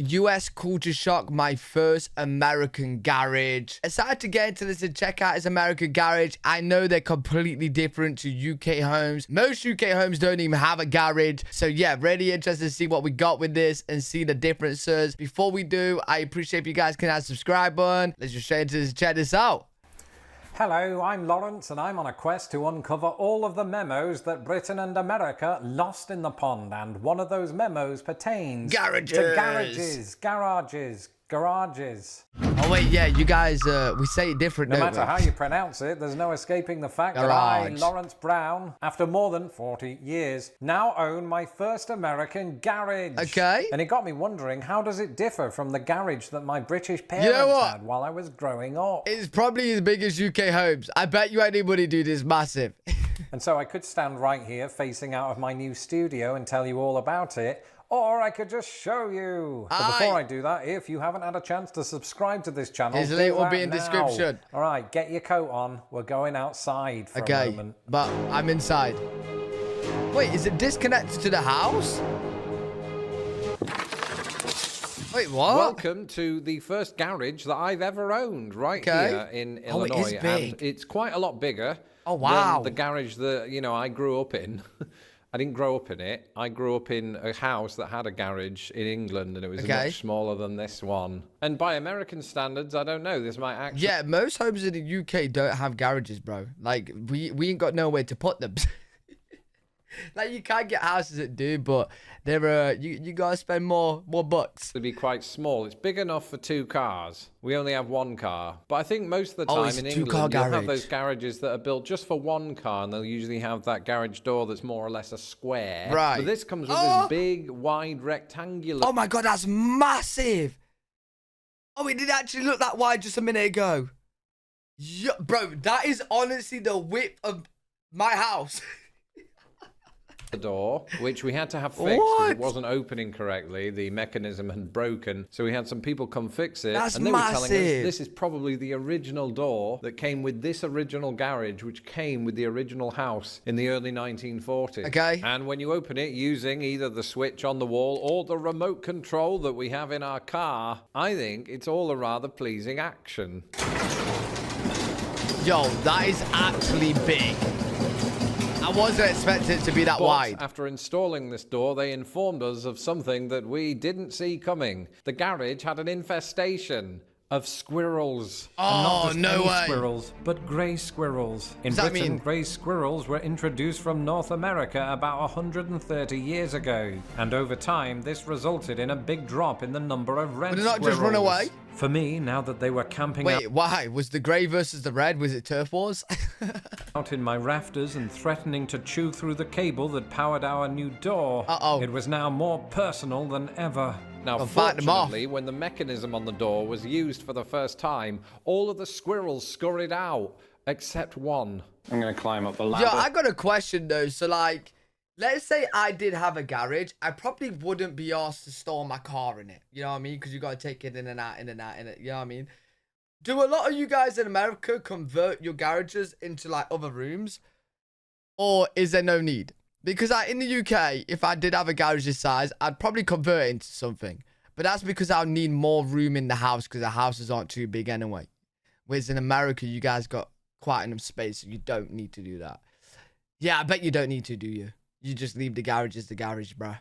US culture shock, my first American garage. Excited to get into this and check out his American garage. I know they're completely different to UK homes. Most UK homes don't even have a garage. So yeah, really interested to see what we got with this and see the differences. Before we do, I appreciate if you guys can hit that subscribe button. Let's just straight into this and check this out. Hello, I'm Lawrence and I'm on a quest to uncover all of the memos that Britain and America lost in the pond, and one of those memos pertains to garages. Oh wait, yeah, you guys, we say it different, No matter how you pronounce it, there's no escaping the fact that I, Lawrence Brown, after more than 40 years, now own my first American garage. Okay. And it got me wondering, how does it differ from the garage that my British parents had while I was growing up? It's probably as big as UK homes. I bet you anybody, dude, is massive. And so I could stand right here facing out of my new studio and tell you all about it, or I could just show you. But before I do that, if you haven't had a chance to subscribe to this channel, his link will be in description. All right, get your coat on. We're going outside for a moment. But I'm inside. Wait, is it disconnected to the house? Wait, what? Welcome to the first garage that I've ever owned, right here in Illinois. It is big. And it's quite a lot bigger than the garage that, I grew up in. I didn't grow up in it. I grew up in a house that had a garage in England, and it was much smaller than this one. And by American standards, I don't know. This might actually... Yeah, most homes in the UK don't have garages, bro. Like, we ain't got nowhere to put them. Like, you can't get houses that do, but they're you gotta spend more bucks. To be quite small. It's big enough for 2 cars. We only have 1 car. But I think most of the time in England, you'll have those garages that are built just for 1 car, and they'll usually have that garage door that's more or less a square. Right. But this comes with this big, wide, rectangular... Oh my god, that's massive! Oh, it did actually look that wide just a minute ago. Yeah, bro, that is honestly the width of my house. The door, which we had to have fixed because it wasn't opening correctly. The mechanism had broken, so we had some people come fix it. That's and they massive. were telling us this is probably the original door that came with this original garage, which came with the original house in the early 1940s. Okay. And when you open it using either the switch on the wall or the remote control that we have in our car, I think it's all a rather pleasing action. Yo, that is actually big. I wasn't expecting it to be that wide. After installing this door, they informed us of something that we didn't see coming. The garage had an infestation of squirrels. Oh, no way. Squirrels, but grey squirrels. In Britain, grey squirrels were introduced from North America about 130 years ago. And over time, this resulted in a big drop in the number of red squirrels. Would it not just run away? For me, now that they were camping out... Wait, why? Was the grey versus the red? Was it turf wars? out in my rafters and threatening to chew through the cable that powered our new door. It was now more personal than ever. Now, fortunately, when the mechanism on the door was used for the first time, all of the squirrels scurried out, except one. I'm going to climb up the ladder. Yeah, I got a question, though. So, like, let's say I did have a garage. I probably wouldn't be asked to store my car in it. You know what I mean? Because you got to take it in and out, in and out, in it. You know what I mean? Do a lot of you guys in America convert your garages into, like, other rooms? Or is there no need? Because in the UK, if I did have a garage this size, I'd probably convert it into something. But that's because I would need more room in the house because the houses aren't too big anyway. Whereas in America, you guys got quite enough space, so you don't need to do that. Yeah, I bet you don't need to, do you? You just leave the garage as the garage, bruh.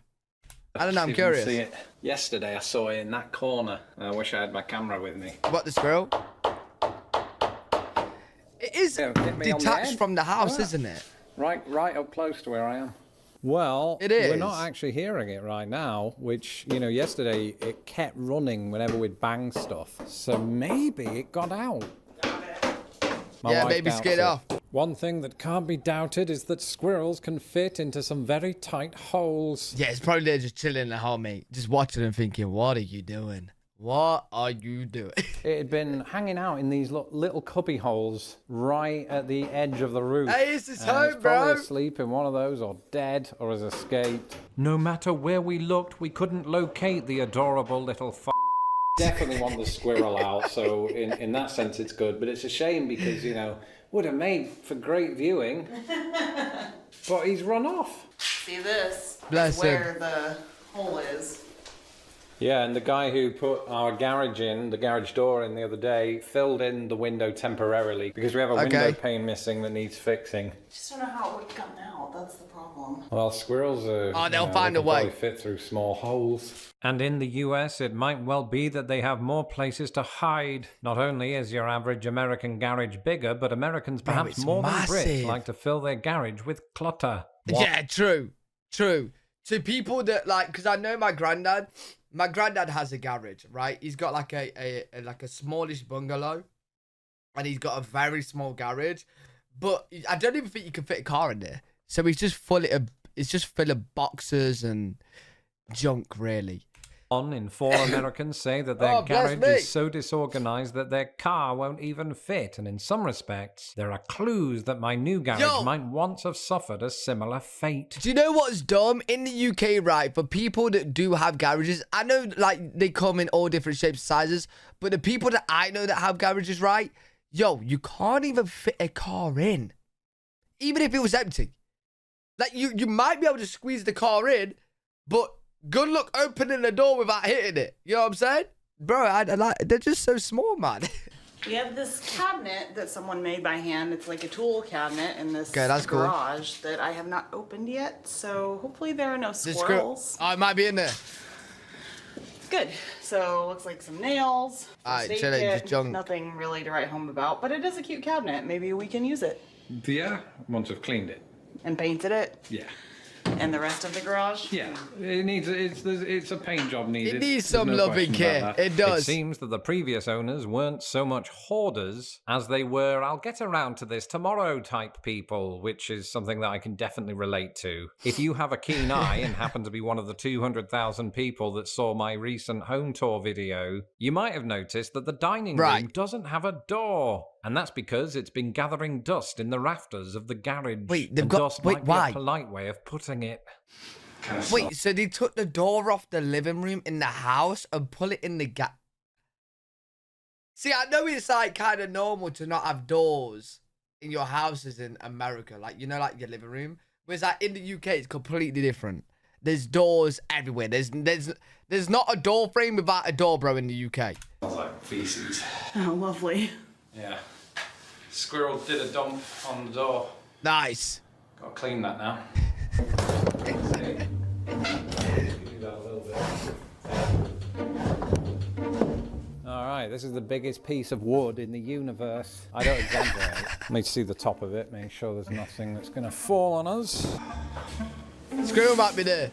I don't know, I'm curious. See it. Yesterday, I saw it in that corner. I wish I had my camera with me. What, the squirrel? It is detached from the house, isn't it? Right up close to where I am. Well, it is. We're not actually hearing it right now, which, yesterday it kept running whenever we'd bang stuff. So maybe it got out. Yeah, maybe scared off. One thing that can't be doubted is that squirrels can fit into some very tight holes. Yeah, it's probably they're just chilling in the hole, mate. Just watching and thinking, what are you doing? What are you doing? It had been hanging out in these little cubby holes right at the edge of the roof. Hey, it's his home, it's bro. Probably asleep in one of those, or dead, or has escaped. No matter where we looked, we couldn't locate the adorable little Definitely want the squirrel out, so in that sense it's good. But it's a shame because, would have made for great viewing. But he's run off. See this? Bless where the hole is. Yeah, and the guy who put our garage in, the garage door in the other day, filled in the window temporarily because we have a window pane missing that needs fixing. Just don't know how it would have gotten out. That's the problem. Well, squirrels are... Oh, they'll find a way. Probably fit through small holes. And in the US, it might well be that they have more places to hide. Not only is your average American garage bigger, but Americans perhaps more than Brits like to fill their garage with clutter. What? Yeah, true. To people that like, because I know my granddad has a garage, right? He's got like a smallish bungalow, and he's got a very small garage, but I don't even think you can fit a car in there. So it's just full of boxes and junk, really. 1 in 4 Americans say that their garage is so disorganized that their car won't even fit. And in some respects, there are clues that my new garage might once have suffered a similar fate. Do you know what's dumb? In the UK, right, for people that do have garages, I know like they come in all different shapes and sizes, but the people that I know that have garages, right, you can't even fit a car in. Even if it was empty. Like, you might be able to squeeze the car in, but good luck opening the door without hitting it. You know what I'm saying? Bro, they're just so small, man. We have this cabinet that someone made by hand. It's like a tool cabinet in this that's garage that I have not opened yet. So hopefully there are no squirrels. Oh, it might be in there. Good. So looks like some nails. Alright, chill it, just junk. Nothing really to write home about, but it is a cute cabinet. Maybe we can use it. Yeah, once I've cleaned it. And painted it? Yeah. And the rest of the garage? Yeah, it's a paint job needed. It needs some loving care. It does. It seems that the previous owners weren't so much hoarders as they were I'll get around to this tomorrow type people, which is something that I can definitely relate to. If you have a keen eye and happen to be one of the 200,000 people that saw my recent home tour video, you might have noticed that the dining room doesn't have a door. And that's because it's been gathering dust in the rafters of the garage. Dust might be a polite way of putting it. Wait, so they took the door off the living room in the house and put it in the See, I know it's like kind of normal to not have doors in your houses in America, like, you know, like your living room. Whereas like in the UK, it's completely different. There's doors everywhere. There's not a door frame without a door, bro, in the UK. Smells like feces. Oh, lovely. Yeah. Squirrel did a dump on the door. Nice. Gotta clean that now. Do that a little bit. Alright, this is the biggest piece of wood in the universe. I don't exaggerate. Let me see the top of it, make sure there's nothing that's gonna fall on us. Squirrel might be there.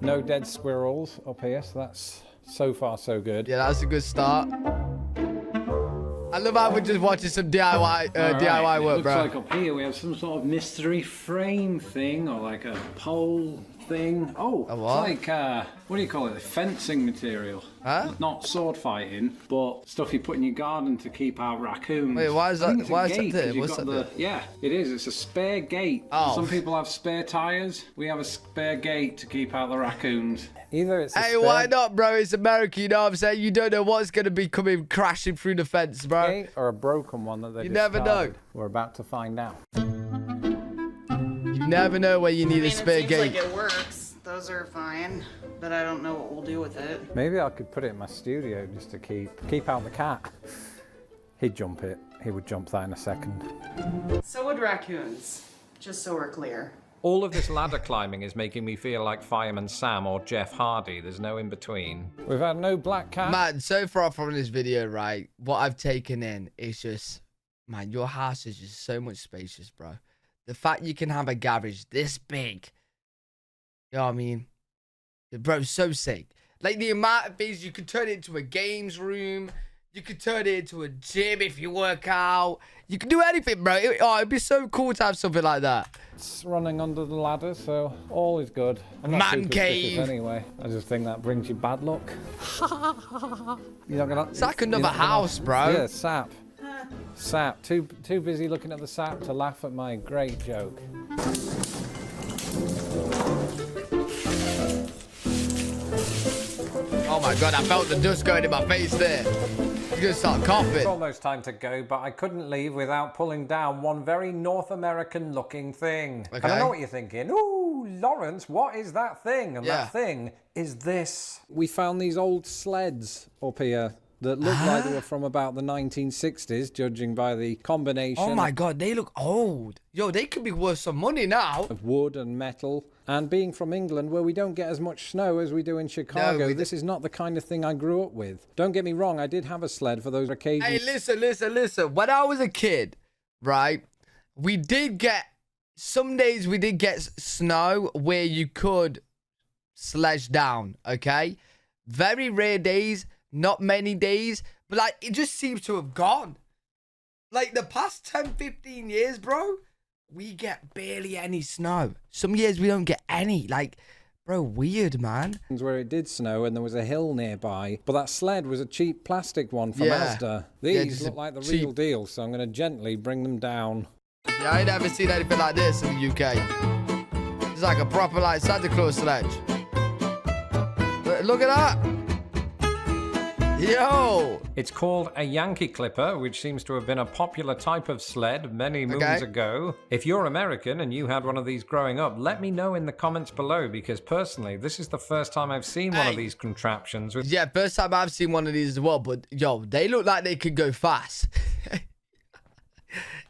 No dead squirrels up here, so that's so far so good. Yeah, that's a good start. I love how we're just watching some DIY DIY work, bro. Looks like up here we have some sort of mystery frame thing or like a pole thing. Oh, a what? It's like, what do you call it? Fencing material. Huh? Not sword fighting, but stuff you put in your garden to keep out raccoons. Wait, why is that? Why is that there? What's that? Yeah, it is. It's a spare gate. Oh. Some people have spare tyres. We have a spare gate to keep out the raccoons. Either it's hey, why not, bro? It's America, you know what I'm saying? You don't know what's going to be coming crashing through the fence, bro. Gate or a broken one that they You never know. We're about to find out. You never know where you need a spare it gate. Like it works. Those are fine, but I don't know what we'll do with it. Maybe I could put it in my studio just to keep out the cat. He'd jump it. He would jump that in a second. So would raccoons, just so we're clear. All of this ladder climbing is making me feel like Fireman Sam or Jeff Hardy. There's no in between. We've had no black cat. Man, so far from this video, right, what I've taken in is just, man, your house is just so much spacious, bro. The fact you can have a garage this big, you know what I mean? Bro, so sick. Like the amount of things, you could turn it into a games room. You could turn it into a gym if you work out. You can do anything, bro. It'd be so cool to have something like that. It's running under the ladder, so all is good. Man cave. Anyway, I just think that brings you bad luck. You're not gonna. It's like another house, bro. Yeah, sap. Sap. Too busy looking at the sap to laugh at my great joke. Oh my god, I felt the dust going in my face there. I'm gonna start coughing. It's almost time to go, but I couldn't leave without pulling down one very North American looking thing. Okay. And I know what you're thinking. Ooh, Lawrence, what is that thing? And that thing is this. We found these old sleds up here that looked like they were from about the 1960s, judging by the combination. Oh my God, they look old. Yo, they could be worth some money now. Of wood and metal. And being from England, where we don't get as much snow as we do in Chicago, this is not the kind of thing I grew up with. Don't get me wrong, I did have a sled for those occasions. Hey, listen. When I was a kid, right, we did get, some days we did get snow where you could sledge down, okay? Very rare days. Not many days, but like it just seems to have gone. Like the past 10, 15 years, bro, we get barely any snow. Some years we don't get any. Like, bro, weird, man. Where it did snow and there was a hill nearby, but that sled was a cheap plastic one from Asda. These look like the real deal, so I'm going to gently bring them down. Yeah, I ain't never seen anything like this in the UK. It's like a proper like Santa Claus sledge. Look at that. Yo! It's called a Yankee Clipper, which seems to have been a popular type of sled many moons ago. If you're American and you had one of these growing up, let me know in the comments below, because personally, this is the first time I've seen one of these contraptions. Yeah, first time I've seen one of these as well, but yo, they look like they could go fast.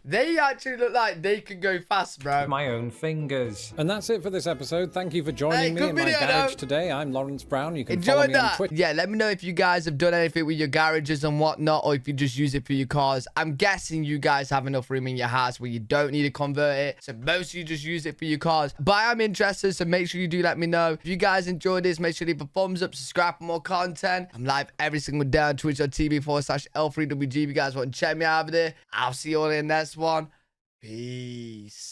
They actually look like they can go fast, bro. My own fingers. And that's it for this episode. Thank you for joining me in my garage today. I'm Lawrence Brown. You can follow me on Twitter. Yeah, let me know if you guys have done anything with your garages and whatnot, or if you just use it for your cars. I'm guessing you guys have enough room in your house where you don't need to convert it. So most of you just use it for your cars. But I'm interested, so make sure you do let me know. If you guys enjoyed this, make sure to leave a thumbs up, subscribe for more content. I'm live every single day on twitch.tv/L3WG. If you guys want to check me out over there, I'll see you all in the next one. Peace.